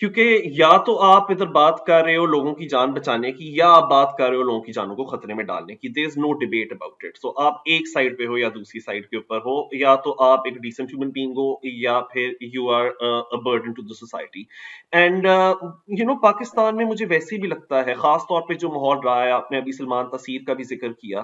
کیونکہ یا تو آپ ادھر بات کر رہے ہو لوگوں کی جان بچانے کی، یا آپ بات کر رہے ہو لوگوں کی جانوں کو خطرے میں ڈالنے کی. دیر از نو ڈبیٹ اباؤٹ اٹ. سو آپ ایک سائڈ پہ ہو یا دوسری سائڈ کے اوپر ہو، یا تو آپ ایک ڈیسنٹ ہیومن بینگ ہو یا پھر you are burden to the society. And Pakistan میں مجھے ویسے بھی لگتا ہے، خاص طور پہ جو ماحول رہا ہے، آپ نے ابھی سلمان تاثیر کا بھی ذکر کیا.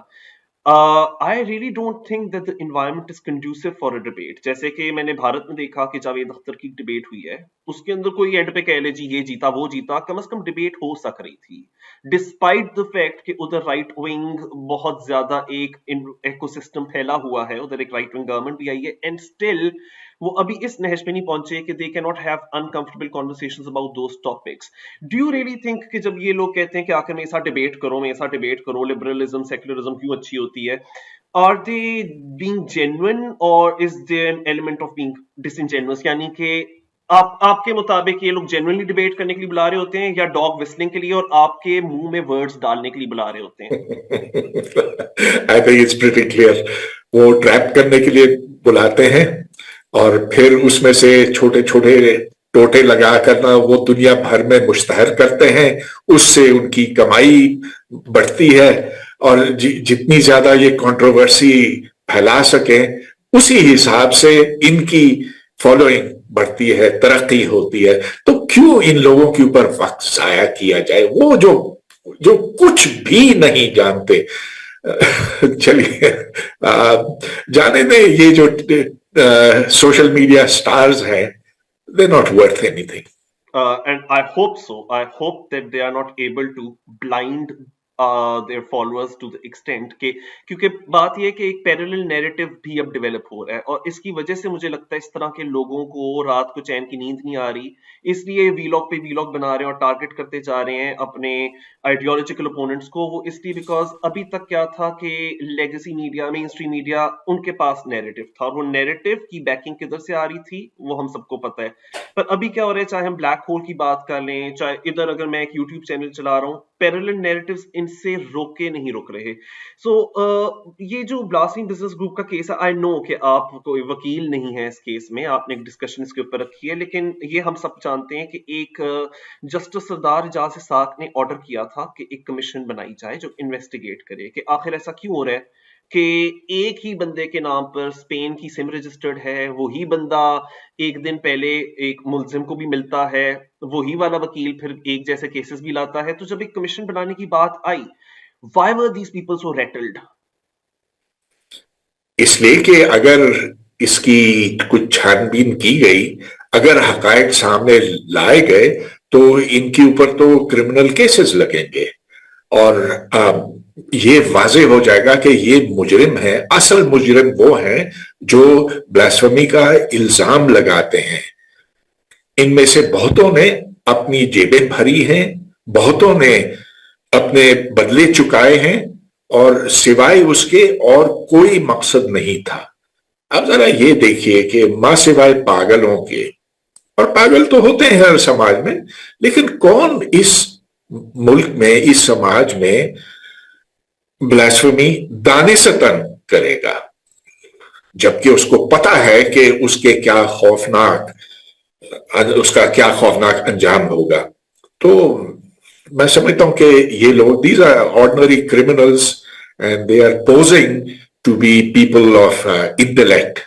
I really don't think that the environment is conducive for a debate. جیسے کہ میں نے بھارت میں دیکھا کہ جاوید اختر کی ڈبیٹ ہوئی ہے، اس کے اندر کوئی اینڈ پہ کہہ لے جی یہ جیتا وہ جیتا، کم از کم ڈبیٹ ہو سک رہی تھی. ڈسپائٹ دا فیکٹ کہ ادھر رائٹ ونگ بہت زیادہ ایک ایکو سسٹم پھیلا ہوا ہے، ادھر ایک رائٹ ونگ گورنمنٹ بھی آئی ہے، اینڈ اسٹل وہ ابھی اس نہج پہ نہیں پہنچے کہ دے کی not have uncomfortable conversations about those topics. Do you really think کہ جب یہ لوگ کہتے ہیں کہ آخر میرے ساتھ ڈبیٹ کرو، میرے ساتھ ڈبیٹ کرو، لبرلزم سیکولرزم کیوں اچھی ہوتی ہے، are they being genuine or is there an element of being disingenuous؟ یعنی کہ آپ کے مطابق یہ لوگ جینوئنلی ڈبیٹ کرنے کے لیے بلا رہے ہوتے ہیں، یا ڈاگ وسلنگ کے لیے اور آپ کے منہ میں ورڈز ڈالنے کے لیے بلا رہے ہوتے ہیں؟ I think it's pretty clear. وہ ٹریپ کرنے کے لیے بلاتے ہیں اور پھر اس میں سے چھوٹے چھوٹے ٹوٹے لگا کرنا وہ دنیا بھر میں مشتہر کرتے ہیں، اس سے ان کی کمائی بڑھتی ہے، اور جتنی زیادہ یہ کنٹروورسی پھیلا سکیں اسی حساب سے ان کی فالوئنگ بڑھتی ہے، ترقی ہوتی ہے. تو کیوں ان لوگوں کے اوپر وقت ضائع کیا جائے، وہ جو کچھ بھی نہیں جانتے. چلیے جانے دیں، یہ جو سوشل میڈیا سٹارز ہیں they're not worth anything. And I hope so. I hope that they are not able to blind their followers to the extent کہ کیونکہ بات یہ ہے کہ ایک پیرلل نیریٹو بھی اب ڈیولپ ہو رہا ہے، اور اس کی وجہ سے مجھے لگتا ہے اس طرح کے لوگوں کو رات کو چین کی نیند نہیں آ رہی، اس لیے ویلاگ پہ ویلاگ بنا رہے ہیں اور ٹارگٹ کرتے جا رہے ہیں اپنے آئیڈیالوجیکل اپوننٹس کو. وہ اس لیے بیکاز ابھی تک کیا تھا کہ لیگیسی میڈیا، مین اسٹریم میڈیا، ان کے پاس نیریٹو تھا، اور وہ نیریٹو کی بیکنگ کدھر سے آ رہی تھی وہ ہم سب کو پتہ ہے. پر ابھی کیا ہو رہا ہے، چاہے ہم بلیک ہول کی بات کر لیں، چاہے ادھر اگر میں ایک یوٹیوب چینل چلا رہا ہوں، پیرلل نیریٹوز ان سے روکے نہیں رک رہے. سو یہ جو بلاسٹنگ بزنس گروپ کا کیس ہے، آئی نو کہ آپ کوئی وکیل نہیں ہے اس کیس میں، آپ نے ایک ڈسکشن اس کے اوپر رکھی ہے، لیکن یہ ہم سب جانتے ہیں کہ ایک جسٹس سردار اجاز اسحاق نے آرڈر کیا تھا کہ ایک کمیشن بنائی جائے جو انویسٹیگیٹ کرے کہ آخر ایسا کیوں ہو رہا ہے کہ ایک ہی بندے کے نام پر اسپین کی سم رجسٹرڈ ہے، وہی بندہ ایک دن پہلے ایک ملزم کو بھی ملتا ہے، وہی والا وکیل پھر ایک جیسے کیسز بھی لاتا ہے. تو جب ایک کمیشن بنانے کی بات آئی، why were these people so rattled؟ اس لیے کہ اگر اس کی کچھ چھان بین کی گئی، اگر حقائق سامنے لائے گئے تو ان کے اوپر تو کرمنل کیسز لگیں گے، اور یہ واضح ہو جائے گا کہ یہ مجرم ہے. اصل مجرم وہ ہیں جو بلاسفیمی کا الزام لگاتے ہیں. ان میں سے بہتوں نے اپنی جیبیں بھری ہیں، بہتوں نے اپنے بدلے چکائے ہیں، اور سوائے اس کے اور کوئی مقصد نہیں تھا. اب ذرا یہ دیکھیے کہ ماں سوائے پاگلوں کے، اور پاگل تو ہوتے ہیں ہر سماج میں، لیکن کون اس ملک میں، اس سماج میں بلاسفیمی دانستاً کرے گا، جبکہ اس کو پتا ہے کہ اس کے کیا خوفناک، اس کا کیا خوفناک انجام ہوگا. تو میں سمجھتا ہوں کہ یہ لوگ these are ordinary criminals and they are posing to be people of intellect.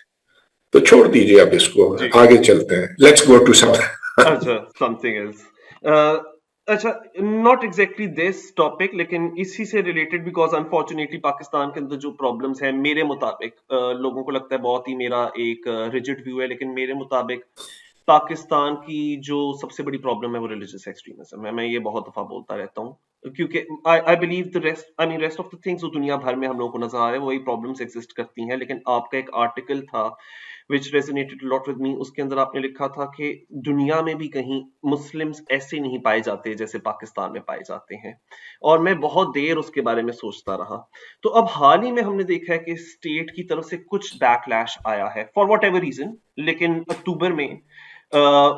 تو چھوڑ دیجئے اب اس کو، آگے چلتے ہیں. Let's go to something else. اچھا، ناٹ ایگزیکٹلی دس ٹاپک، لیکن اسی سے ریلیٹڈ، بیکاز انفارچونیٹلی پاکستان کے اندر جو پرابلمس ہیں میرے مطابق، لوگوں کو لگتا ہے بہت ہی میرا ایک ریجڈ ویو ہے، لیکن میرے مطابق پاکستان کی جو سب سے بڑی پرابلم ہے وہ ریلیجس ایکسٹریمزم ہے. میں یہ بہت دفعہ بولتا رہتا ہوں، کیونکہ I believe the rest of the things جو دنیا بھر میں ہم لوگوں کو نظر آ رہے ہیں وہی پرابلمس ایگزسٹ کرتی ہیں. لیکن آپ کا ایک آرٹیکل تھا which resonated a lot with me، اس کے اندر آپ نے لکھا تھا کہ دنیا میں بھی کہیں مسلمز ایسے نہیں پائے جاتے جیسے پاکستان میں پائے جاتے ہیں، اور میں بہت دیر اس کے بارے میں سوچتا رہا. تو اب حال ہی میں ہم نے دیکھا ہے کہ اسٹیٹ کی طرف سے کچھ بیک لیش آیا ہے فار واٹ ایور ریزن، لیکن اکتوبر میں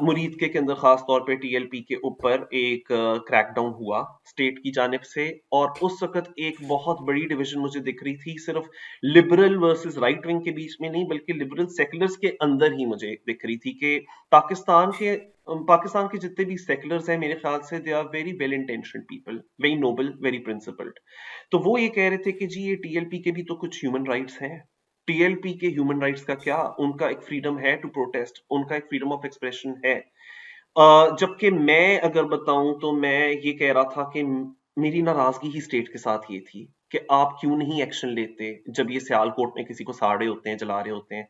مرید کے اندر خاص طور پہ ٹی ایل پی کے اوپر ایک کریک ڈاؤن ہوا اسٹیٹ کی جانب سے، اور اس وقت ایک بہت بڑی ڈویژن مجھے دکھ رہی تھی، صرف لبرل ورسز رائٹ ونگ کے بیچ میں نہیں بلکہ لبرل سیکولرز کے اندر ہی مجھے دکھ رہی تھی کہ پاکستان کے پاکستان کے جتنے بھی سیکولرز ہیں میرے خیال سے they are very well intentioned people, very noble, very principled. تو وہ یہ کہہ رہے تھے کہ جی یہ ٹی ایل پی کے بھی تو کچھ ہیومن رائٹس ہیں. ٹی ایل پی کے ہیومن رائٹس کا کیا؟ ان کا ایک فریڈم ہے ٹو پروٹیسٹ، ان کا ایک فریڈم آف ایکسپریشن ہے. جبکہ میں اگر بتاؤں تو میں یہ کہہ رہا تھا کہ میری ناراضگی ہی اسٹیٹ کے ساتھ یہ تھی کہ آپ کیوں نہیں ایکشن لیتے جب یہ سیال کوٹ میں کسی کو ساڑے ہوتے ہیں، جلا رہے ہوتے ہیں،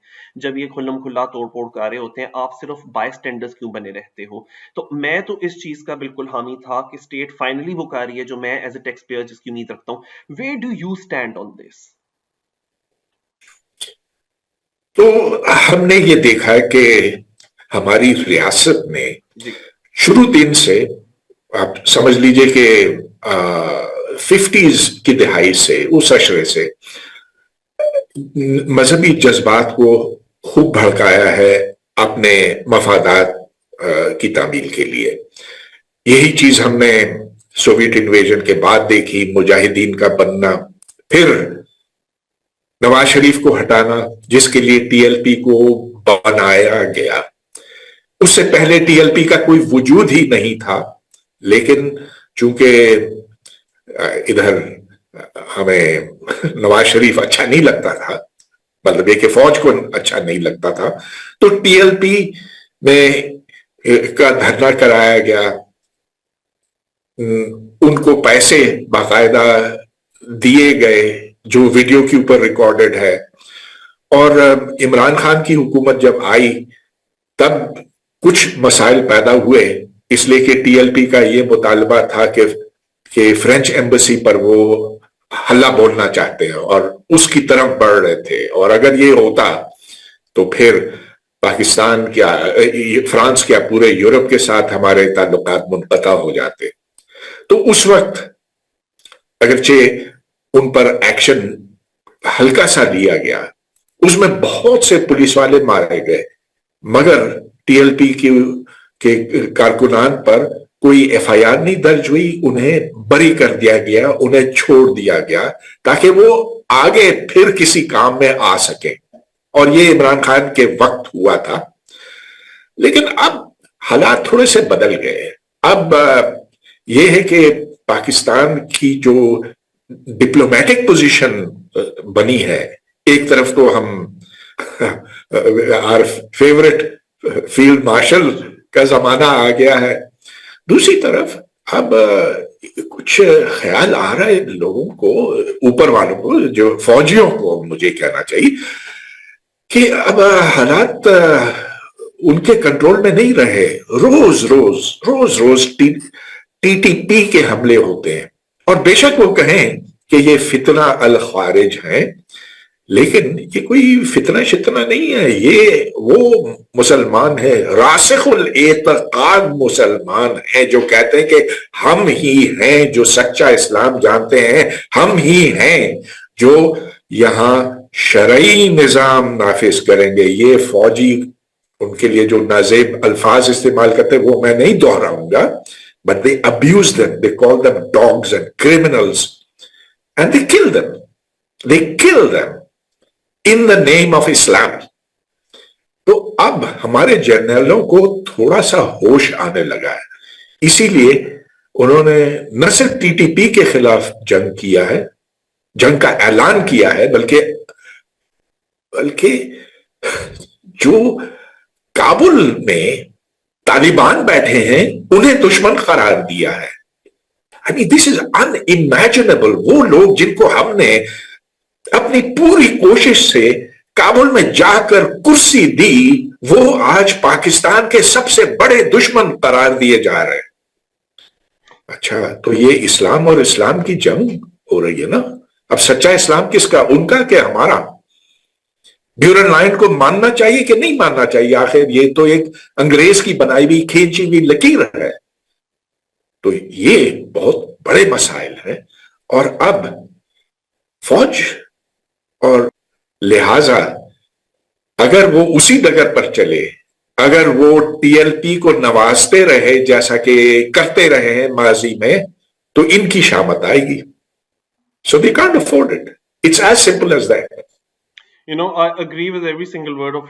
جب یہ کھلم کھلا توڑ پھوڑ کر رہے ہوتے ہیں، آپ صرف بائی اسٹینڈرز کیوں بنے رہتے ہو؟ تو میں تو اس چیز کا بالکل حامی تھا کہ اسٹیٹ فائنلی وہ کر رہی ہے جو میں ایز اے ٹیکس پیئر جس کی امید رکھتا ہوں. Where do you stand on this? تو ہم نے یہ دیکھا کہ ہماری ریاست میں جی شروع دن سے آپ سمجھ لیجئے کہ 50s کی دہائی سے، اس عشرے سے مذہبی جذبات کو خوب بھڑکایا ہے اپنے مفادات کی تعمیل کے لیے. یہی چیز ہم نے سوویت انویژن کے بعد دیکھی، مجاہدین کا بننا، پھر نواز شریف کو ہٹانا جس کے لیے ٹی ایل پی کو بنایا گیا. اس سے پہلے ٹی ایل پی کا کوئی وجود ہی نہیں تھا، لیکن چونکہ ادھر ہمیں نواز شریف اچھا نہیں لگتا تھا، مطلب یہ کہ فوج کو اچھا نہیں لگتا تھا، تو ٹی ایل پی میں کا دھرنا کرایا گیا. ان کو پیسے باقاعدہ دیے گئے جو ویڈیو کے اوپر ریکارڈڈ ہے. اور عمران خان کی حکومت جب آئی تب کچھ مسائل پیدا ہوئے، اس لیے کہ ٹی ایل پی کا یہ مطالبہ تھا کہ فرینچ ایمبیسی پر وہ ہلہ بولنا چاہتے ہیں اور اس کی طرف بڑھ رہے تھے، اور اگر یہ ہوتا تو پھر پاکستان کیا، فرانس کیا، پورے یورپ کے ساتھ ہمارے تعلقات منقطع ہو جاتے. تو اس وقت اگرچہ ان پر ایکشن ہلکا سا لیا گیا، اس میں بہت سے پولیس والے مارے گئے، مگر ٹی ایل پی کے کارکنان پر کوئی ایف آئی آر نہیں درج ہوئی، انہیں بری کر دیا گیا، انہیں چھوڑ دیا گیا تاکہ وہ آگے پھر کسی کام میں آ سکیں. اور یہ عمران خان کے وقت ہوا تھا. لیکن اب حالات تھوڑے سے بدل گئے. اب یہ ہے کہ پاکستان کی جو ڈپلومیٹک پوزیشن بنی ہے، ایک طرف تو ہم our فیورٹ فیلڈ مارشل کا زمانہ آ گیا ہے، دوسری طرف اب کچھ خیال آ رہا ہے لوگوں کو، اوپر والوں کو، جو فوجیوں کو مجھے کہنا چاہیے، کہ اب حالات ان کے کنٹرول میں نہیں رہے. روز روز ٹی ٹی پی کے حملے ہوتے ہیں، اور بے شک وہ کہیں کہ یہ فتنہ الخوارج ہیں، لیکن یہ کوئی فتنہ شتنہ نہیں ہے. یہ وہ مسلمان ہیں، راسخ الاعتقاد مسلمان ہیں، جو کہتے ہیں کہ ہم ہی ہیں جو سچا اسلام جانتے ہیں، ہم ہی ہیں جو یہاں شرعی نظام نافذ کریں گے. یہ فوجی ان کے لیے جو نازیب الفاظ استعمال کرتے ہیں وہ میں نہیں دہراؤں گا، but they abuse them, they call them dogs and criminals, and they kill them in the name of Islam. تو اب ہمارے جرنیلوں کو تھوڑا سا ہوش آنے لگا ہے، اسی لیے انہوں نے نہ صرف ٹی ٹی پی کے خلاف جنگ کیا ہے، جنگ کا اعلان کیا ہے، بلکہ جو کابل میں طالبان بیٹھے ہیں انہیں دشمن قرار دیا ہے. I mean, this is unimaginable. وہ لوگ جن کو ہم نے اپنی پوری کوشش سے کابل میں جا کر کرسی دی، وہ آج پاکستان کے سب سے بڑے دشمن قرار دیے جا رہے ہیں. اچھا، تو یہ اسلام اور اسلام کی جنگ ہو رہی ہے نا. اب سچا اسلام کس کا؟ ان کا کہ ہمارا؟ ڈیورن لائن کو ماننا چاہیے کہ نہیں ماننا چاہیے؟ آخر یہ تو ایک انگریز کی بنائی ہوئی کھینچی ہوئی لکیر ہے. تو یہ بہت بڑے مسائل ہیں، اور اب فوج، اور لہذا اگر وہ اسی ڈگر پر چلے، اگر وہ ٹی ایل پی کو نوازتے رہے جیسا کہ کرتے رہے ہیں ماضی میں، تو ان کی شامت آئے گی. So they can't afford it. It's as simple as that. I agree with every single word of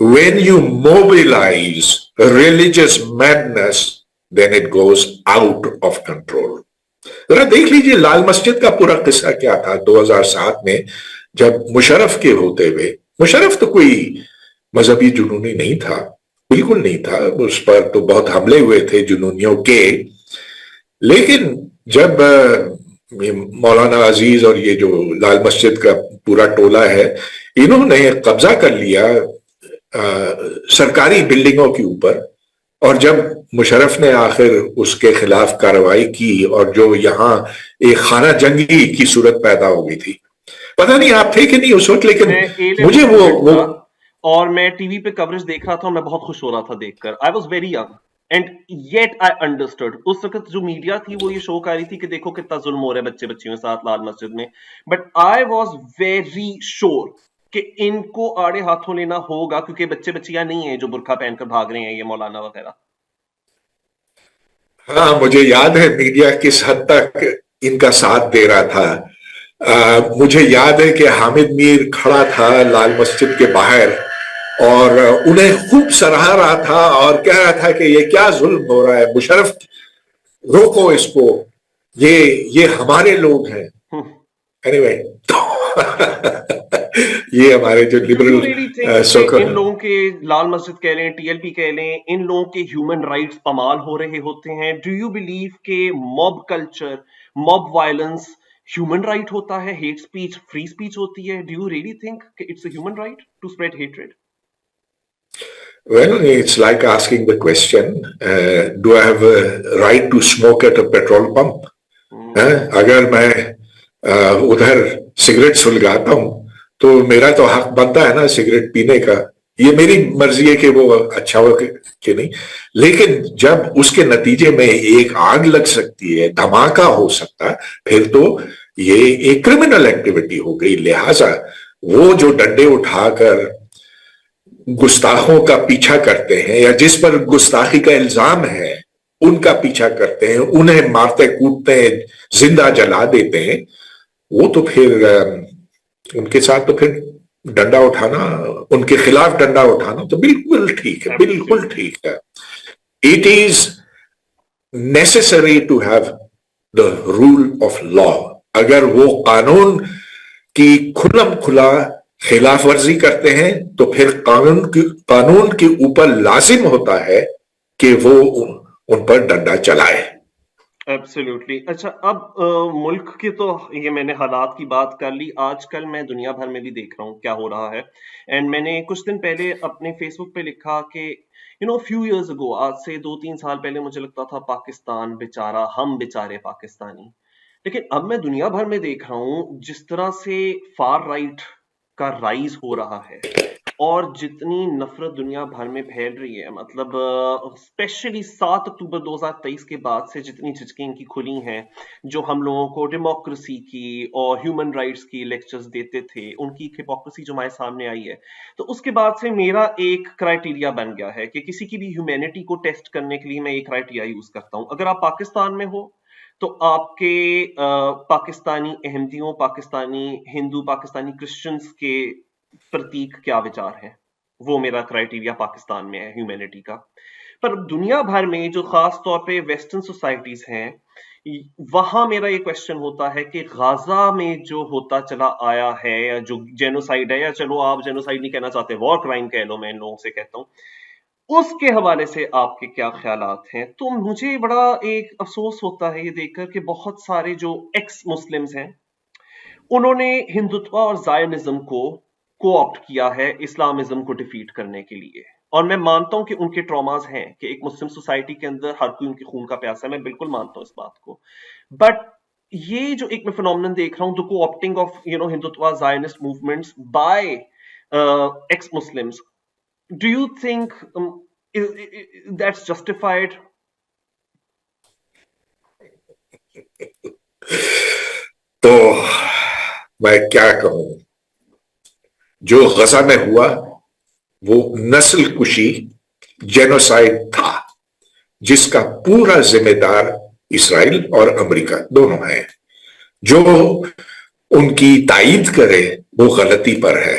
when you mobilize religious madness, then it goes out of control. ذرا دیکھ لیجئے لال مسجد کا پورا قصہ کیا تھا 2007 میں جب مشرف کے ہوتے ہوئے. مشرف تو کوئی مذہبی جنونی نہیں تھا، بالکل نہیں تھا، اس پر تو بہت حملے ہوئے تھے جنونیوں کے، لیکن جب مولانا عزیز اور یہ جو لال مسجد کا پورا ٹولہ ہے انہوں نے قبضہ کر لیا سرکاری بلڈنگوں کے اوپر، اور جب مشرف نے آخر اس کے خلاف کارروائی کی اور جو یہاں ایک خانہ جنگی کی صورت پیدا ہو گئی تھی، پتہ نہیں آپ تھے کہ نہیں اس وقت، لیکن مجھے وہ اور میں ٹی وی پہ کوریج دیکھ رہا تھا اور میں بہت خوش ہو رہا تھا دیکھ کر. I was very young and yet I understood. اس وقت جو میڈیا تھی وہ یہ شو کر رہی تھی کہ دیکھو کتنا ظلم ہو رہا ہے بچے بچیوں کے ساتھ لال مسجد میں، but I was very sure کہ ان کو آڑے ہاتھوں لینا ہوگا، کیونکہ بچے بچیاں نہیں ہیں جو برقع پہن کر بھاگ رہے ہیں یہ مولانا وغیرہ. ہاں مجھے یاد ہے میڈیا کس حد تک ان کا ساتھ دے رہا تھا. مجھے یاد ہے کہ حامد میر کھڑا تھا لال مسجد کے باہر اور انہیں خوب سراہ رہا تھا اور کہہ رہا تھا کہ یہ کیا ظلم ہو رہا ہے، مشرف روکو اس کو، یہ ہمارے لوگ ہیں. anyway یہ ہمارے جو لبرل ان لوگوں کے لال مسجد کہہ لیں، ٹی ایل پی کہہ لیں، ان لوگوں کے ہیومن رائٹس پامال ہو رہے ہوتے ہیں. ڈو یو بلیو کہ mob culture, mob violence human right ہوتا ہے، ہیٹ اسپیچ فری اسپیچ ہوتی ہے؟ ڈو یو ریئلی تھنک کہ it's a human right to spread hatred? Well, it's like asking the question, do I have a right to smoke at a petrol pump? اگر میں ادھر cigarette سلگاتا ہوں تو میرا تو حق بنتا ہے نا سگریٹ پینے کا، یہ میری مرضی ہے کہ وہ اچھا ہو کہ نہیں. لیکن جب اس کے نتیجے میں ایک آگ لگ سکتی ہے، دھماکہ ہو سکتا ہے، پھر تو یہ ایک کرمنل ایکٹیویٹی ہو گئی. لہٰذا وہ جو ڈنڈے اٹھا کر گستاخوں کا پیچھا کرتے ہیں یا جس پر گستاخی کا الزام ہے ان کا پیچھا کرتے ہیں، انہیں مارتے کوٹتے ہیں، زندہ جلا دیتے ہیں، وہ تو پھر ان کے ساتھ تو پھر ڈنڈا اٹھانا، ان کے خلاف ڈنڈا اٹھانا تو بالکل ٹھیک ہے، بالکل ٹھیک ہے. It is necessary to have the rule of law. اگر وہ قانون کی کھلم کھلا خلاف ورزی کرتے ہیں تو پھر قانون کے اوپر لازم ہوتا ہے کہ وہ ان پر ڈنڈا چلائے. ایبسلیوٹلی. اچھا اب ملک کے تو یہ میں نے حالات کی بات کر لی، آج کل میں دنیا بھر میں بھی دیکھ رہا ہوں کیا ہو رہا ہے. اینڈ میں نے کچھ دن پہلے اپنے فیس بک پہ لکھا کہ few years ago، آج سے 2-3 سال پہلے مجھے لگتا تھا پاکستان بیچارہ، ہم بیچارے پاکستانی. لیکن اب میں دنیا بھر میں دیکھ رہا ہوں جس طرح سے فار رائٹ کا رائز ہو رہا ہے اور جتنی نفرت دنیا بھر میں پھیل رہی ہے، مطلب اسپیشلی 7 اکتوبر 2023 کے بعد سے جتنی جھچکیں ان کی کھلی ہیں، جو ہم لوگوں کو ڈیموکریسی کی اور ہیومن رائٹس کی لیکچرز دیتے تھے، ان کی ہپوکریسی جو ہمارے سامنے آئی ہے، تو اس کے بعد سے میرا ایک کرائٹیریا بن گیا ہے کہ کسی کی بھی ہیومینٹی کو ٹیسٹ کرنے کے لیے میں ایک کرائٹیریا یوز کرتا ہوں. اگر آپ پاکستان میں ہو تو آپ کے پاکستانی احمدیوں، پاکستانی ہندو، پاکستانی کرسچنز کے پرتیک کیا وچار ہیں، وہ میرا کرائٹیریا پاکستان میں ہے ہیومینٹی کا. پر دنیا بھر میں جو خاص طور پہ ویسٹرن سوسائٹیز ہیں، وہاں میرا یہ کوشچن ہوتا ہے کہ غزہ میں جو ہوتا چلا آیا ہے، یا جو جینوسائیڈ ہے، یا چلو آپ جینوسائیڈ نہیں کہنا چاہتے، وار کرائم کہہ لو، میں ان لوگوں سے کہتا ہوں، اس کے حوالے سے آپ کے کیا خیالات ہیں؟ تو مجھے بڑا ایک افسوس ہوتا ہے یہ دیکھ کر کہ بہت سارے جو ایکس مسلمز ہیں انہوں نے ہندوتوا اور زائنزم کو کوآپٹ کیا ہے اسلامزم کو ڈیفیٹ کرنے کے لیے. اور میں مانتا ہوں کہ ان کے ٹراماز ہیں کہ ایک مسلم سوسائٹی کے اندر ہر کوئی ان کے خون کا پیاسا ہے، میں بالکل مانتا ہوں اس بات کو. بٹ یہ جو ایک میں فینومینن دیکھ رہا ہوں، the co-opting of Hindutva زائنسٹ movements by x Muslims, do you think that's justified? تو میں کیا کہوں، جو غزہ میں ہوا وہ نسل کشی، جینوسائیڈ تھا، جس کا پورا ذمہ دار اسرائیل اور امریکہ دونوں ہیں. جو ان کی تائید کرے وہ غلطی پر ہے.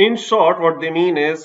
In short, what they mean is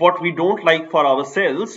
what we don't like for ourselves,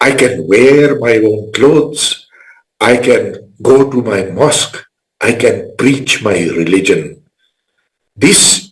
I can wear my own clothes, I can go to my mosque, I can preach my religion. This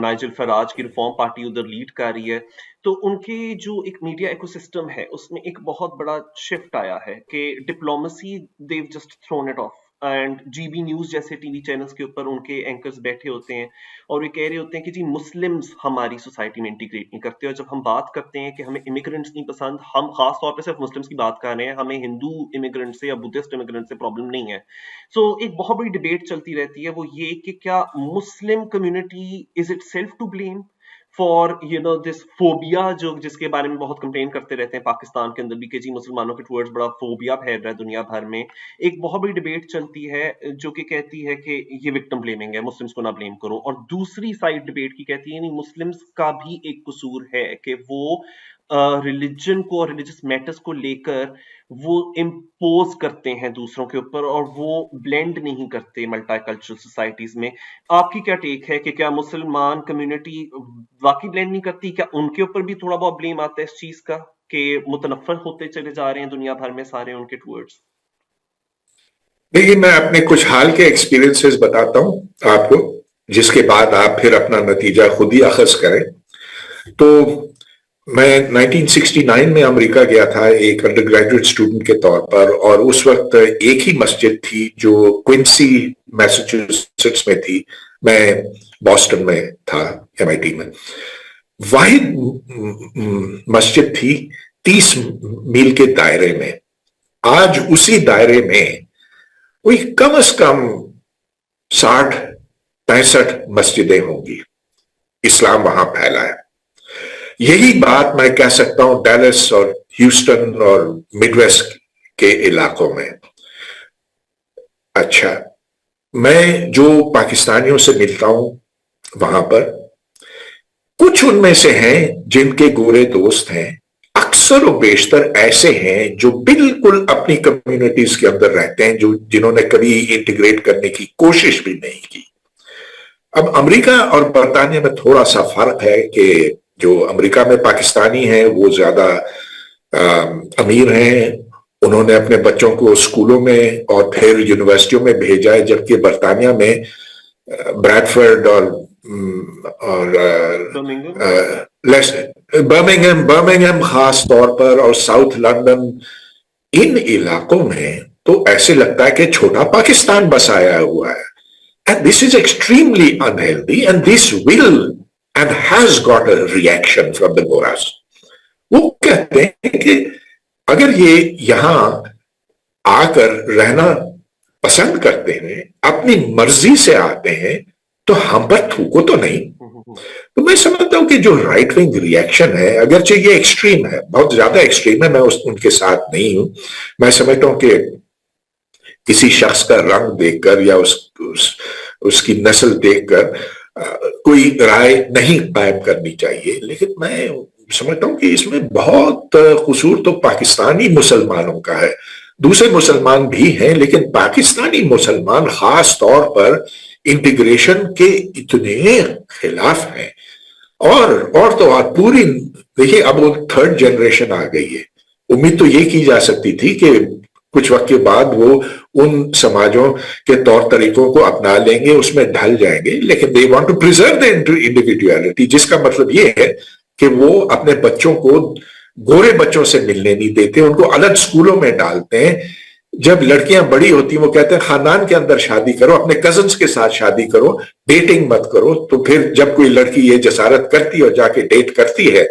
Nigel Faraj کی reform party ادھر lead کر رہی ہے. تو ان کے جو ایک media eco system ہے اس میں ایک بہت بڑا شفٹ آیا ہے کہ diplomacy they just thrown it off. And G B news جیسے ٹی وی چینلز کے اوپر ان کے اینکرز بیٹھے ہوتے ہیں اور یہ کہہ رہے ہوتے ہیں کہ جی مسلمز ہماری سوسائٹی میں انٹیگریٹ نہیں کرتے. اور جب ہم بات کرتے ہیں کہ ہمیں امیگرینٹس نہیں پسند, ہم خاص طور پہ صرف مسلمس کی بات کر رہے ہیں, ہمیں ہندو امیگرینٹ سے یا بدھسٹ امیگرینٹ سے پرابلم نہیں ہے. سو ایک بہت بڑی ڈبیٹ چلتی رہتی ہے, وہ یہ کہ کیا Muslim community is itself to blame for this phobia جس کے بارے میں بہت کمپلین کرتے رہتے ہیں پاکستان کے اندر بھی کہ جی مسلمانوں کے ٹورڈز بڑا فوبیا پھیل رہا ہے دنیا بھر میں. ایک بہت بڑی ڈبیٹ چلتی ہے جو کہ کہتی ہے کہ یہ وکٹم بلیمنگ ہے, مسلمس کو نہ بلیم کرو. اور دوسری سائڈ ڈبیٹ کی کہتی ہے نہیں, مسلمس کا بھی ایک قصور ہے کہ وہ ریلیجن کو اور ریلیجس میٹرز کو لے کر وہ امپوز کرتے ہیں دوسروں کے اوپر اور وہ بلینڈ نہیں کرتے ملٹی کلچرل سوسائٹیز میں. آپ کی کیا ٹیک ہے کہ کیا مسلمان کمیونٹی واقعی بلینڈ نہیں کرتی؟ کیا ان کے اوپر بھی تھوڑا بہت بلیم آتا ہے اس چیز کا کہ متنفر ہوتے چلے جا رہے ہیں دنیا بھر میں سارے ان کے ٹورڈز؟ دیکھیے میں اپنے کچھ حال کے ایکسپیرینسز بتاتا ہوں آپ کو, جس کے بعد آپ پھر اپنا نتیجہ خود ہی اخذ کریں. تو میں 1969 میں امریکہ گیا تھا ایک انڈر گریجویٹ اسٹوڈنٹ کے طور پر, اور اس وقت ایک ہی مسجد تھی جو کوئنسی میساچوسٹس میں تھی, میں بoston میں تھا MIT میں. واحد مسجد تھی 30 میل کے دائرے میں. آج اسی دائرے میں کوئی کم از کم 60-65 مسجدیں ہوں گی. اسلام وہاں پھیلا ہے. یہی بات میں کہہ سکتا ہوں ڈیلس اور ہیوسٹن اور مڈ ویسٹ کے علاقوں میں. اچھا, میں جو پاکستانیوں سے ملتا ہوں وہاں پر, کچھ ان میں سے ہیں جن کے گورے دوست ہیں, اکثر و بیشتر ایسے ہیں جو بالکل اپنی کمیونٹیز کے اندر رہتے ہیں, جنہوں نے کبھی انٹیگریٹ کرنے کی کوشش بھی نہیں کی. اب امریکہ اور برطانیہ میں تھوڑا سا فرق ہے کہ جو امریکہ میں پاکستانی ہیں وہ زیادہ امیر ہیں, انہوں نے اپنے بچوں کو اسکولوں میں اور پھر یونیورسٹیوں میں بھیجا ہے, جبکہ برطانیہ میں بریڈفورڈ اور برمنگھم خاص طور پر اور ساؤتھ لندن, ان علاقوں میں تو ایسے لگتا ہے کہ چھوٹا پاکستان بسایا ہوا ہے. And this is extremely unhealthy, and this will and has got a reaction from the Goras. وہ کہتے ہیں کہ اگر یہ یہاں آ کر رہنا پسند کرتے ہیں, اپنی مرضی سے آتے ہیں, تو ہم پر تھوکو تو نہیں. تو میں سمجھتا ہوں کہ جو رائٹ ونگ ریئیکشن ہے, اگرچہ یہ ایکسٹریم ہے, بہت زیادہ ایکسٹریم ہے, میں ان کے ساتھ نہیں ہوں. میں سمجھتا ہوں کہ کسی شخص کا رنگ دیکھ کر یا اس کی نسل دیکھ کر کوئی رائے نہیں قائم کرنی چاہیے, لیکن میں سمجھتا ہوں کہ اس میں بہت قصور تو پاکستانی مسلمانوں کا ہے. دوسرے مسلمان بھی ہیں, لیکن پاکستانی مسلمان خاص طور پر انٹیگریشن کے اتنے خلاف ہیں. اور تو اور پوری دیکھیے, اب وہ 3rd جنریشن آ گئی ہے. امید تو یہ کی جا سکتی تھی کہ کچھ وقت کے بعد وہ ان سماجوں کے طور طریقوں کو اپنا لیں گے, اس میں ڈھل جائیں گے, لیکن they want to preserve the individuality, جس کا مطلب یہ ہے کہ وہ اپنے بچوں کو گورے بچوں سے ملنے نہیں دیتے, ان کو الگ سکولوں میں ڈالتے ہیں. جب لڑکیاں بڑی ہوتی ہیں وہ کہتے ہیں خاندان کے اندر شادی کرو, اپنے کزنز کے ساتھ شادی کرو, ڈیٹنگ مت کرو. تو پھر جب کوئی لڑکی یہ جسارت کرتی ہے اور جا کے ڈیٹ کرتی ہے,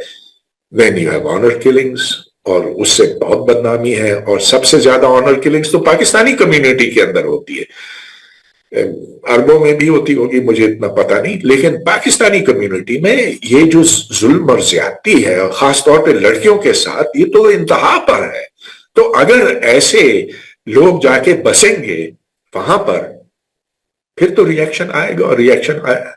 then you have honor killings, اور اس سے بہت بدنامی ہے. اور سب سے زیادہ آنر کلنگز تو پاکستانی کمیونٹی کے اندر ہوتی ہے. عربوں میں بھی ہوتی ہوگی, مجھے اتنا پتا نہیں, لیکن پاکستانی کمیونٹی میں یہ جو ظلم اور زیادتی ہے, خاص طور پہ لڑکیوں کے ساتھ, یہ تو انتہا پر ہے. تو اگر ایسے لوگ جا کے بسیں گے وہاں پر, پھر تو ریئیکشن آئے گا, اور ریئیکشن آیا.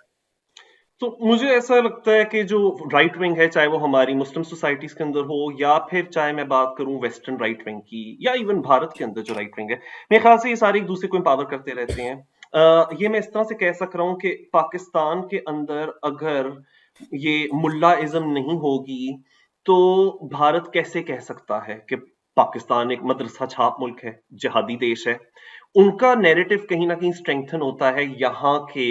تو مجھے ایسا لگتا ہے کہ جو رائٹ ونگ ہے, چاہے وہ ہماری مسلم سوسائٹیز کے اندر ہو یا پھر چاہے میں بات کروں ویسٹرن رائٹ ونگ کی یا ایون بھارت کے اندر جو رائٹ ونگ ہے, میرے خیال سے یہ سارے ایک دوسرے کو امپاور کرتے رہتے ہیں. یہ میں اس طرح سے کہہ سک رہا ہوں کہ پاکستان کے اندر اگر یہ ملا ازم نہیں ہوگی تو بھارت کیسے کہہ سکتا ہے کہ پاکستان ایک مدرسہ چھاپ ملک ہے, جہادی دیش ہے. ان کا نیریٹو کہیں نہ کہیں اسٹرینگتھن ہوتا ہے یہاں کے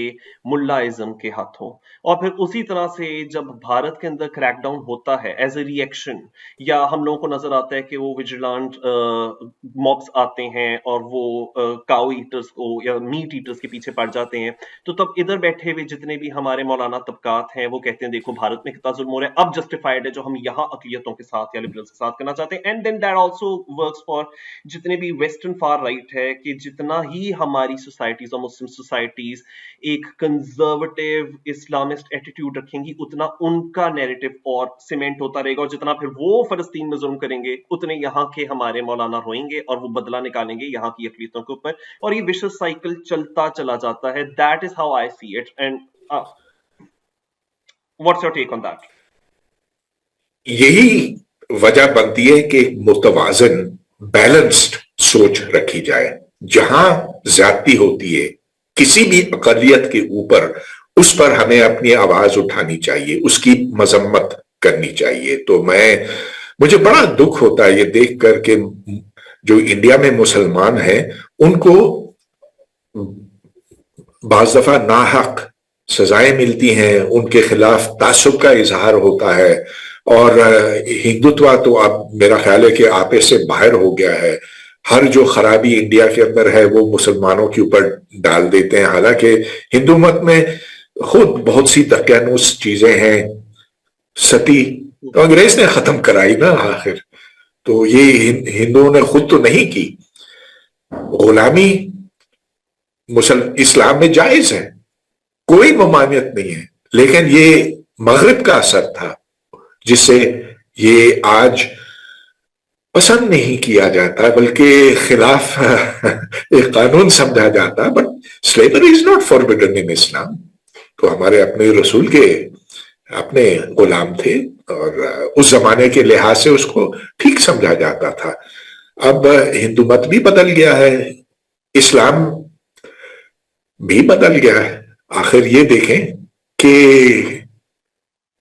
ملا ازم کے ہاتھوں. اور پھر اسی طرح سے جب بھارت کے اندر کریک ڈاؤن ہوتا ہے ایز اے ری ایکشن، یا ہم لوگوں کو نظر آتا ہے کہ وہ ویجیلانٹ مابس آتے ہیں اور وہ کاؤ ایٹرز کو یا میٹ ایٹرز کے پیچھے پڑ جاتے ہیں، تو تب ادھر بیٹھے ہوئے جتنے بھی ہمارے مولانا طبقات ہیں وہ کہتے ہیں دیکھو بھارت میں کتنا ظلم ہو رہا ہے، اب جسٹیفائڈ ہے جو ہم یہاں اقلیتوں کے ساتھ یا لبرلز کے ساتھ کرنا چاہتے ہیں. And then that also works for جتنے بھی ویسٹرن فار رائٹ ہے، کہ جتنا ہی ہماری سوسائٹیز اور مسلم سوسائٹیز ایک کنزرویٹو اسلامسٹ ایٹیٹیوڈ رکھیں گی، اتنا ان کا نیریٹو اور سیمنٹ ہوتا رہے گا، اور جتنا پھر وہ فلسطین میں ظلم کریں گے اتنے یہاں کے ہمارے مولانا روئیں گے اور وہ بدلہ نکالیں گے یہاں کی اقلیتوں کے اوپر، اور یہ وشس سائیکل چلتا چلا جاتا ہے. That is how I see it. And what's your take on that? یہی وجہ بنتی ہے کہ ایک متوازن بیلنسڈ سوچ رکھی جائے. جہاں زیادتی ہوتی ہے کسی بھی اقلیت کے اوپر، اس پر ہمیں اپنی آواز اٹھانی چاہیے، اس کی مذمت کرنی چاہیے. تو مجھے بڑا دکھ ہوتا ہے یہ دیکھ کر کہ جو انڈیا میں مسلمان ہیں ان کو بعض دفعہ ناحق سزائیں ملتی ہیں، ان کے خلاف تعصب کا اظہار ہوتا ہے، اور ہندوتوا تو اب میرا خیال ہے کہ آپے سے باہر ہو گیا ہے. ہر جو خرابی انڈیا کے اندر ہے وہ مسلمانوں کے اوپر ڈال دیتے ہیں، حالانکہ ہندو مت میں خود بہت سی دقیانوس چیزیں ہیں. ستی تو انگریز نے ختم کرائی نا آخر، تو یہ ہندوؤں نے خود تو نہیں کی. غلامی اسلام میں جائز ہے، کوئی ممانعت نہیں ہے، لیکن یہ مغرب کا اثر تھا جس سے یہ آج پسند نہیں کیا جاتا بلکہ خلاف ایک قانون سمجھا جاتا. But slavery is not forbidden in Islam. تو ہمارے اپنے رسول کے اپنے غلام تھے اور اس زمانے کے لحاظ سے اس کو ٹھیک سمجھا جاتا تھا. اب ہندو مت بھی بدل گیا ہے، اسلام بھی بدل گیا ہے. آخر یہ دیکھیں کہ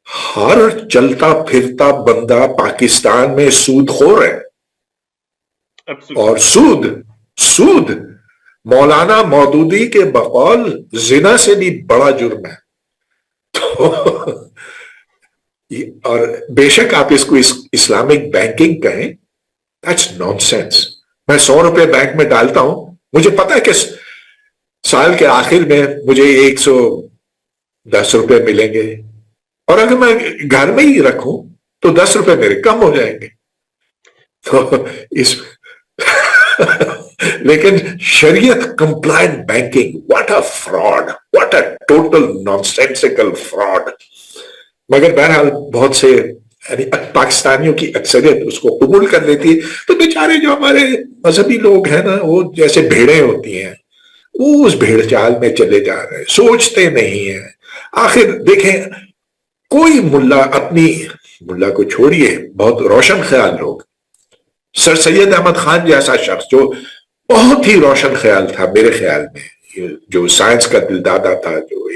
ہر چلتا پھرتا بندہ پاکستان میں سود خور ہے، اور سود مولانا مودودی کے بقول زنا سے بھی بڑا جرم ہے. اور بے شک آپ اس کو اسلامک بینکنگ کہیں، دیٹس نان سینس. میں 100 روپے بینک میں ڈالتا ہوں، مجھے پتا ہے کہ سال کے آخر میں مجھے 110 روپے ملیں گے، اور اگر میں گھر میں ہی رکھوں تو 10 روپے میرے کم ہو جائیں گے. تو لیکن شریعت compliant banking, what a fraud, what a total naan سینسیکل fraud. مگر بہرحال بہت سے یعنی پاکستانیوں کی اکثریت اس کو قبول کر لیتی ہے. تو بیچارے جو ہمارے مذہبی لوگ ہیں نا، وہ جیسے بھیڑیں ہوتی ہیں، وہ اس بھیڑ چال میں چلے جا رہے ہیں، سوچتے نہیں ہیں. آخر دیکھیں کوئی ملا کو چھوڑیے، بہت روشن خیال لوگ، سر سید احمد خان جیسا شخص جو بہت ہی روشن خیال تھا میرے خیال میں، جو سائنس کا دل دادا تھا، جو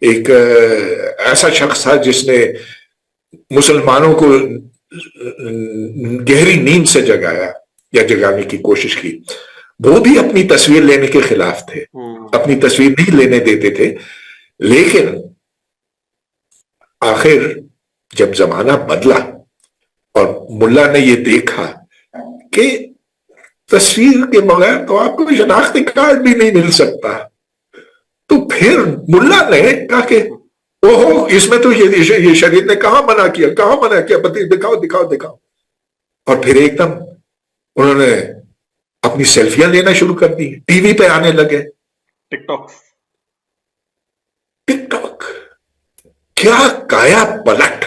ایک ایسا شخص تھا جس نے مسلمانوں کو گہری نیند سے جگایا یا جگانے کی کوشش کی. وہ بھی اپنی تصویر لینے کے خلاف تھے، اپنی تصویر نہیں لینے دیتے تھے. لیکن آخر جب زمانہ بدلا اور ملا نے یہ دیکھا کہ تصویر کے بغیر تو آپ کو شناختی کارڈ بھی نہیں مل سکتا، تو پھر ملا نے کہا کہ اوہو، اس میں تو یہ شریعت نے کہاں منع کیا، دکھاؤ. اور پھر ایک دم انہوں نے اپنی سیلفیاں لینا شروع کر دی، ٹی وی پہ آنے لگے. ٹک ٹاک کیا کایا پلٹ.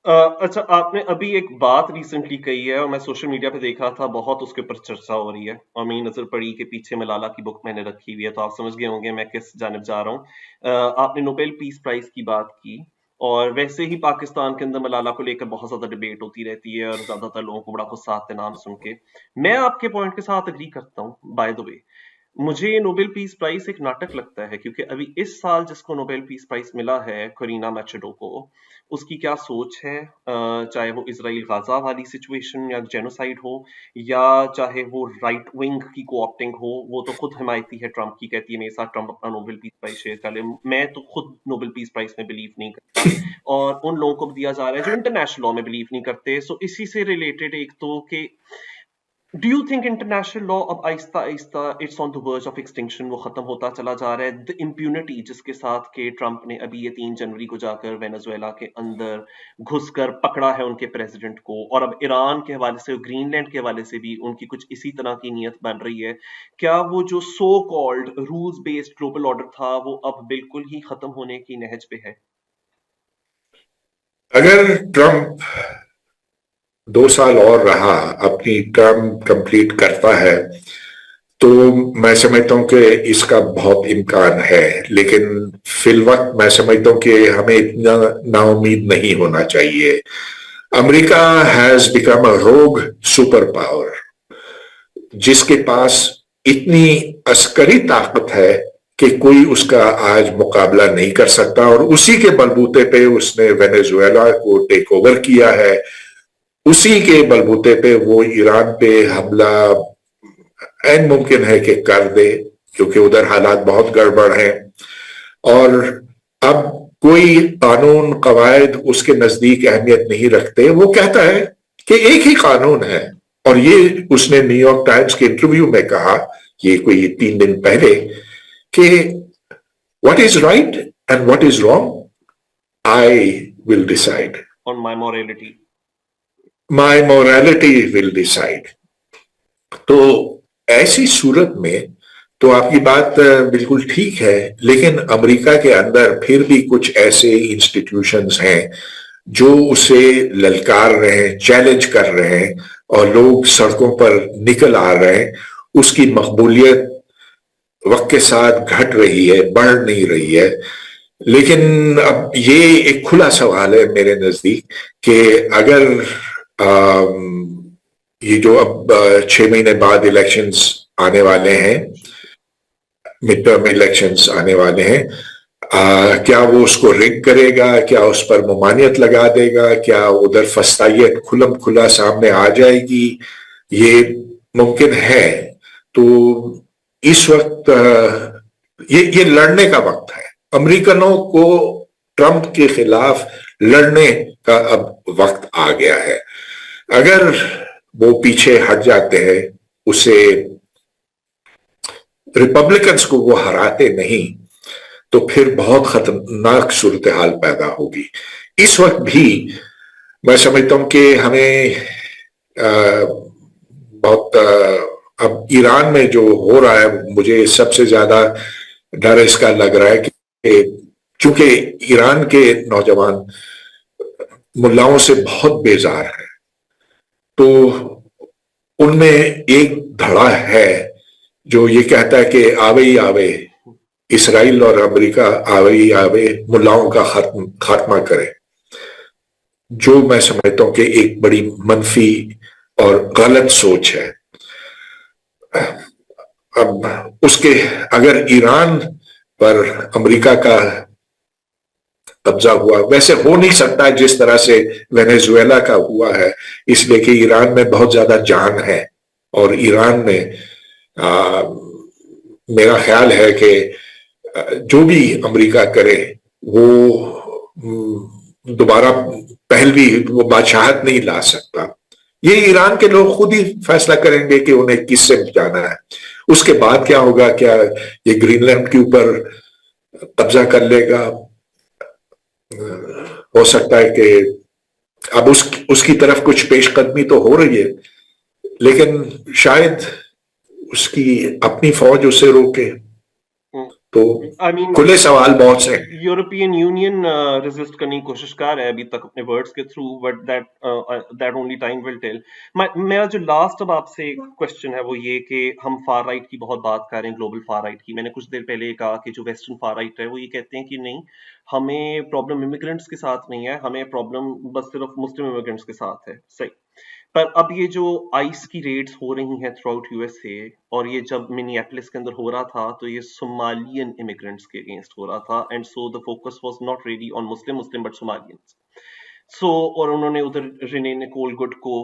اچھا، آپ نے ابھی ایک بات ریسنٹلی کہی ہے اور میں سوشل میڈیا پہ دیکھ رہا تھا، بہت اس کے اوپر چرچا ہو رہی ہے اور میری نظر پڑی کہ پیچھے ملالہ کی بک میں نے رکھی ہوئی ہے، تو آپ سمجھ گئے ہوں گے میں کس جانب جا رہا ہوں. آپ نے نوبیل پیس پرائز کی بات کی، اور ویسے ہی پاکستان کے اندر ملالہ کو لے کر بہت زیادہ ڈیبیٹ ہوتی رہتی ہے اور زیادہ تر لوگوں کو بڑا غصہ آتا ہے نام سن کے. میں آپ کے پوائنٹ کے ساتھ اگری کرتا ہوں بائی دا وے. مجھے یہ نوبل پیس پرائز ایک ناٹک لگتا ہے، کیونکہ ابھی اس سال جس کو نوبل پیس پرائز ملا ہے کورینا میچڈو کو، اس کی کیا سوچ ہے، چاہے وہ اسرائیل غازہ والی سچویشن یا جینوسائیڈ ہو، یا چاہے وہ رائٹ ونگ کی کو آپٹنگ ہو. وہ تو خود حمایتی ہے ٹرمپ کی، کہتی ہے میرے ساتھ ٹرمپ اپنا نوبل پیس پرائز شیئر کر لے. میں تو خود نوبل پیس پرائز میں بلیو نہیں کرتا، اور ان لوگوں کو بھی دیا جا رہا ہے جو انٹرنیشنل لا میں بلیو نہیں کرتے. سو اسی سے ریلیٹڈ ایک تو کہ do you think international law اب آہستہ آہستہ it's on the verge of extinction, وہ ختم ہوتا چلا جا رہا ہے؟ دا امپیونٹی جس کے ساتھ کہ ٹرمپ نے ابھی یہ 3 جنوری کو جا کر وینزویلا کے اندر گھس کر پکڑا ہے ان کے پریزیڈنٹ کو، اور اب ایران کے حوالے سے، گرین لینڈ کے حوالے سے بھی ان کی کچھ اسی طرح کی نیت بن رہی ہے. کیا وہ جو so called rules based global order تھا وہ اب بالکل ہی ختم ہونے کی نہج پہ ہے؟ اگر ٹرمپ 2 سال اور رہا، اپنی ٹرم کمپلیٹ کرتا ہے، تو میں سمجھتا ہوں کہ اس کا بہت امکان ہے، لیکن فی الوقت میں سمجھتا ہوں کہ ہمیں اتنا نا امید نہیں ہونا چاہیے. امریکہ ہیز بیکم اے روگ سپر پاور، جس کے پاس اتنی عسکری طاقت ہے کہ کوئی اس کا آج مقابلہ نہیں کر سکتا، اور اسی کے بلبوتے پہ اس نے وینیزویلا کو ٹیک اوور کیا ہے. اسی کے بلبوتے پہ وہ ایران پہ حملہ این ممکن ہے کہ کر دے، کیونکہ ادھر حالات بہت گڑبڑ ہیں. اور اب کوئی قانون قواعد اس کے نزدیک اہمیت نہیں رکھتے. وہ کہتا ہے کہ ایک ہی قانون ہے، اور یہ اس نے نیو یارک ٹائمز کے انٹرویو میں کہا، یہ کوئی 3 دن پہلے، کہ what is right and what is wrong I will decide, on my morality. My morality will decide. تو ایسی صورت میں تو آپ کی بات بالکل ٹھیک ہے، لیکن امریکہ کے اندر پھر بھی کچھ ایسے انسٹیٹیوشنز ہیں جو اسے للکار رہے ہیں، چیلنج کر رہے ہیں، اور لوگ سڑکوں پر نکل آ رہے ہیں. اس کی مقبولیت وقت کے ساتھ گھٹ رہی ہے، بڑھ نہیں رہی ہے. لیکن اب یہ ایک کھلا سوال ہے میرے نزدیک کہ اگر یہ جو اب 6 مہینے بعد الیکشنز آنے والے ہیں، مڈ ٹرم الیکشنز آنے والے ہیں، کیا وہ اس کو رگ کرے گا؟ کیا اس پر ممانعت لگا دے گا؟ کیا ادھر فسطائیت کھلم کھلا سامنے آ جائے گی؟ یہ ممکن ہے. تو اس وقت یہ لڑنے کا وقت ہے. امریکنوں کو ٹرمپ کے خلاف لڑنے کا اب وقت آ گیا ہے. اگر وہ پیچھے ہٹ جاتے ہیں، اسے ریپبلکنز کو وہ ہراتے نہیں، تو پھر بہت خطرناک صورتحال پیدا ہوگی. اس وقت بھی میں سمجھتا ہوں کہ ہمیں بہت اب ایران میں جو ہو رہا ہے، مجھے سب سے زیادہ ڈر اس کا لگ رہا ہے کہ چونکہ ایران کے نوجوان ملاؤں سے بہت بیزار ہیں، تو ان میں ایک دھڑا ہے جو یہ کہتا ہے کہ آوے ہی آوے اسرائیل اور امریکہ آوے ہی آوے ملاؤں کا خاتمہ کرے، جو میں سمجھتا ہوں کہ ایک بڑی منفی اور غلط سوچ ہے. اب اس کے اگر ایران پر امریکہ کا قبضہ ہوا، ویسے ہو نہیں سکتا جس طرح سے وینیزویلا کا ہوا ہے، اس لیے کہ ایران میں بہت زیادہ جان ہے، اور ایران میں میرا خیال ہے کہ جو بھی امریکہ کرے وہ دوبارہ پہلوی وہ بادشاہت نہیں لا سکتا. یہ ایران کے لوگ خود ہی فیصلہ کریں گے کہ انہیں کس سے جانا ہے. اس کے بعد کیا ہوگا؟ کیا یہ گرین لینڈ کے اوپر قبضہ کر لے گا؟ ہو سکتا ہے کہ اب اس کی طرف کچھ پیش قدمی تو ہو رہی ہے، لیکن شاید اس کی اپنی فوج اسے روکے. تو کھلے سوال بہت سے. یورپین یونین ریزسٹ کرنے کی کوشش کر رہا ہے ابھی تک اپنے ورڈز کے through, but that only time will tell. میرا جو لاسٹ اب آپ سے کوشچن ہے وہ یہ کہ ہم فار رائٹ کی بہت بات کر رہے ہیں، گلوبل فار رائٹ کی. میں نے کچھ دیر پہلے کہا کہ جو ویسٹرن فار رائٹ ہے وہ یہ کہتے ہیں کہ نہیں، ہمیں پرابلم امیگرینٹس کے ساتھ نہیں ہے، ہمیں پرابلم بس صرف مسلم امیگرینٹس کے ساتھ ہے. صحیح. پر اب یہ جو آئس کی ریڈز ہو رہی ہیں through out U S A, اور یہ جب منی ایپلس کے اندر ہو رہا تھا تو یہ صومالین امیگرینٹس کے اگینسٹ ہو رہا تھا، and so the focus was not really on Muslim but Somalians. سو اور انہوں نے ادھر رینے نیکول گڈ کو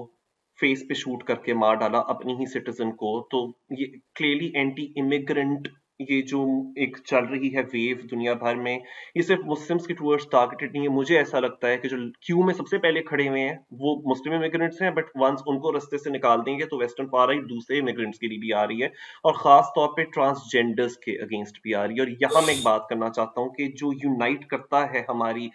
فیس پہ شوٹ کر کے مار ڈالا اپنی ہی سٹیزن کو. تو یہ کلیئرلی اینٹی امیگرنٹ یہ جو ایک چل رہی ہے ویو دنیا بھر میں، یہ صرف مسلمس کے ٹورڈز ٹارگیٹڈ نہیں ہے. مجھے ایسا لگتا ہے کہ جو کیو میں سب سے پہلے کھڑے ہوئے ہیں وہ مسلم امیگرنٹس ہیں، بٹ ونس ان کو رستے سے نکال دیں گے تو ویسٹرن فار رائٹ دوسرے امیگرنٹس کے لیے بھی آ رہی ہے، اور خاص طور پہ ٹرانسجینڈرز کے اگینسٹ بھی آ رہی ہے. اور یہاں میں ایک بات کرنا چاہتا ہوں کہ جو یونائٹ کرتا ہے ہماری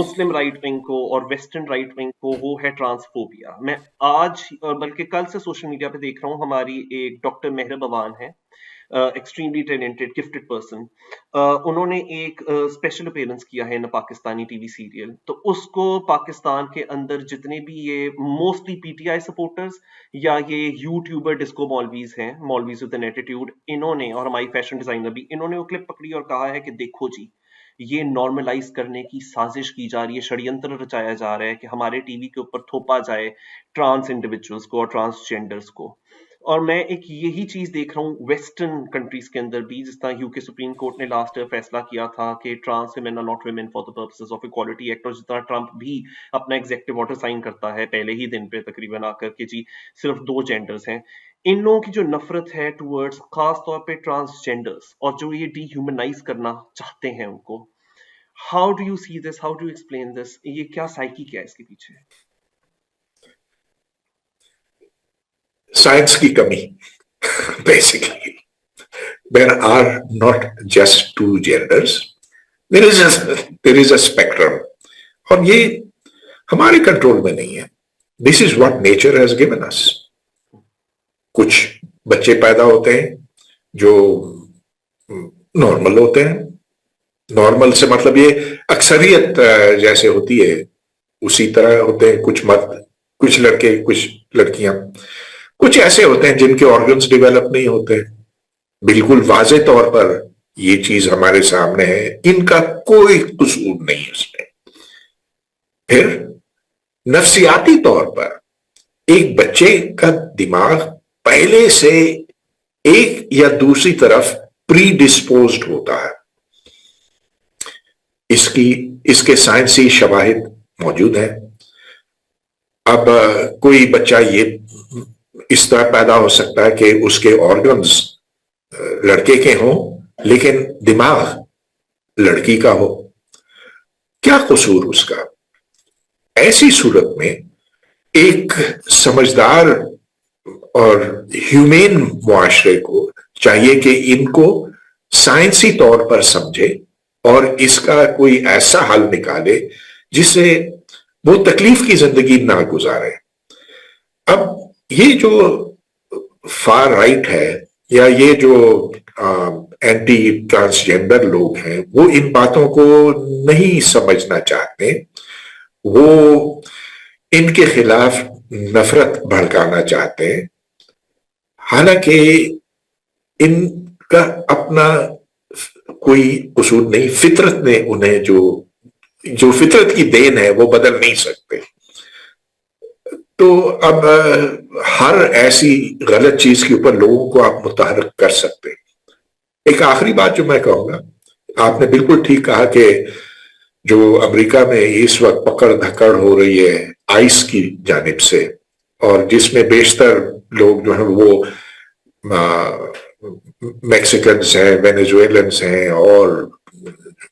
مسلم رائٹ ونگ کو اور ویسٹرن رائٹ ونگ کو، وہ ہے ٹرانسفوبیا. میں آج اور بلکہ کل سے سوشل میڈیا پہ دیکھ رہا ہوں، ہماری ایک ڈاکٹر مہر بوان ہے، ایکسٹریملی ٹیلنٹڈ گفٹڈ پرسن. انہوں نے ایک اسپیشل اپیرنس کیا ہے ان پاکستانی ٹی وی سیریل. تو اس کو پاکستان کے اندر جتنے بھی یہ mostly P T I supporters یا یہ یوٹیوبر ڈسکو مولویز ہیں، مولویز ود این ایٹیٹیوڈ، انہوں نے، اور ہماری فیشن ڈیزائنر بھی، انہوں نے وہ کلپ پکڑی اور کہا ہے کہ دیکھو جی، یہ نارملائز کرنے کی سازش کی جا رہی ہے، شڑینتر رچایا جا رہا ہے کہ ہمارے ٹی وی کے اوپر تھوپا جائے ٹرانس انڈیویجولس کو اور ٹرانسجینڈرز کو. اور میں ایک یہی چیز دیکھ رہا ہوں ویسٹرن کنٹریز کے اندر بھی، جس طرح یو کے سپریم کورٹ نے لاسٹ فیصلہ کیا تھا کہ trans women are not women for the purposes of equality act, اور جس طرح ٹرمپ بھی اپنا ایگزیکٹو آرڈر سائن کرتا ہے پہلے ہی دن پہ تقریباً آ کر کہ جی صرف 2 جینڈرز ہیں. ان لوگوں کی جو نفرت ہے ٹورڈز خاص طور پہ ٹرانسجینڈرز، اور جو یہ ڈی ہیومنائز کرنا چاہتے ہیں ان کو، how do you see this, how do you explain this? یہ کیا سائیکی کیا ہے اس کے پیچھے؟ سائنس کی کمی. Basically there are not just two genders, there is a spectrum, اور یہ ہمارے کنٹرول میں نہیں ہے. This is what nature has given us. کچھ بچے پیدا ہوتے ہیں جو نارمل ہوتے ہیں. نارمل سے مطلب یہ اکثریت جیسے ہوتی ہے اسی طرح ہوتے ہیں. کچھ مرد، کچھ لڑکے، کچھ لڑکیاں. کچھ ایسے ہوتے ہیں جن کے آرگنز ڈیولپ نہیں ہوتے. بالکل واضح طور پر یہ چیز ہمارے سامنے ہے، ان کا کوئی قصور نہیں اس میں. پھر نفسیاتی طور پر ایک بچے کا دماغ پہلے سے ایک یا دوسری طرف پری ڈسپوزڈ ہوتا ہے. اس کے سائنسی شواہد موجود ہیں. اب کوئی بچہ یہ اس طرح پیدا ہو سکتا ہے کہ اس کے آرگنز لڑکے کے ہوں لیکن دماغ لڑکی کا ہو. کیا قصور اس کا؟ ایسی صورت میں ایک سمجھدار اور ہیومین معاشرے کو چاہیے کہ ان کو سائنسی طور پر سمجھے اور اس کا کوئی ایسا حل نکالے جس سے وہ تکلیف کی زندگی نہ گزارے. اب یہ جو فار رائٹ ہے یا یہ جو اینٹی ٹرانسجینڈر لوگ ہیں، وہ ان باتوں کو نہیں سمجھنا چاہتے. وہ ان کے خلاف نفرت بھڑکانا چاہتے ہیں، حالانکہ ان کا اپنا کوئی قصور نہیں. فطرت نے انہیں جو فطرت کی دین ہے وہ بدل نہیں سکتے. تو اب ہر ایسی غلط چیز کے اوپر لوگوں کو آپ متحرک کر سکتے. ایک آخری بات جو میں کہوں گا، آپ نے بالکل ٹھیک کہا کہ جو امریکہ میں اس وقت پکڑ دھکڑ ہو رہی ہے آئس کی جانب سے، اور جس میں بیشتر لوگ جو ہیں وہ میکسیکنز ہیں، وینیزویلنس ہیں اور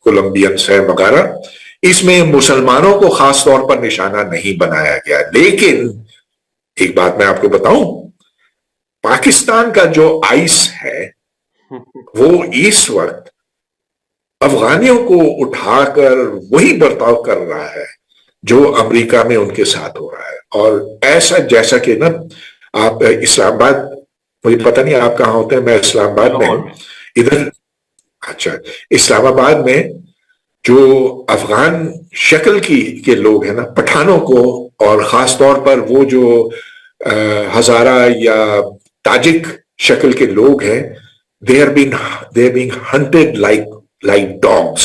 کولمبینس ہیں وغیرہ، اس میں مسلمانوں کو خاص طور پر نشانہ نہیں بنایا گیا. لیکن ایک بات میں آپ کو بتاؤں، پاکستان کا جو آئس ہے وہ اس وقت افغانیوں کو اٹھا کر وہی برتاؤ کر رہا ہے جو امریکہ میں ان کے ساتھ ہو رہا ہے. اور ایسا جیسا کہ نا آپ اسلام آباد، مجھے پتہ نہیں آپ کہاں ہوتے ہیں، میں اسلام آباد میں ہوں ادھر. اچھا، اسلام آباد میں جو افغان شکل کے لوگ ہیں نا، پٹھانوں کو، اور خاص طور پر وہ جو ہزارہ یا تاجک شکل کے لوگ ہیں، they are being hunted like dogs.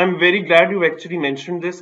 I'm very glad you actually mentioned this,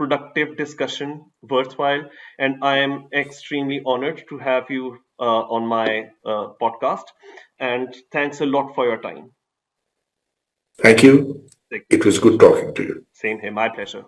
productive discussion, worthwhile, and I am extremely honored to have you on my podcast, and thanks a lot for your time. Thank you. It was good talking to you. Same here, my pleasure.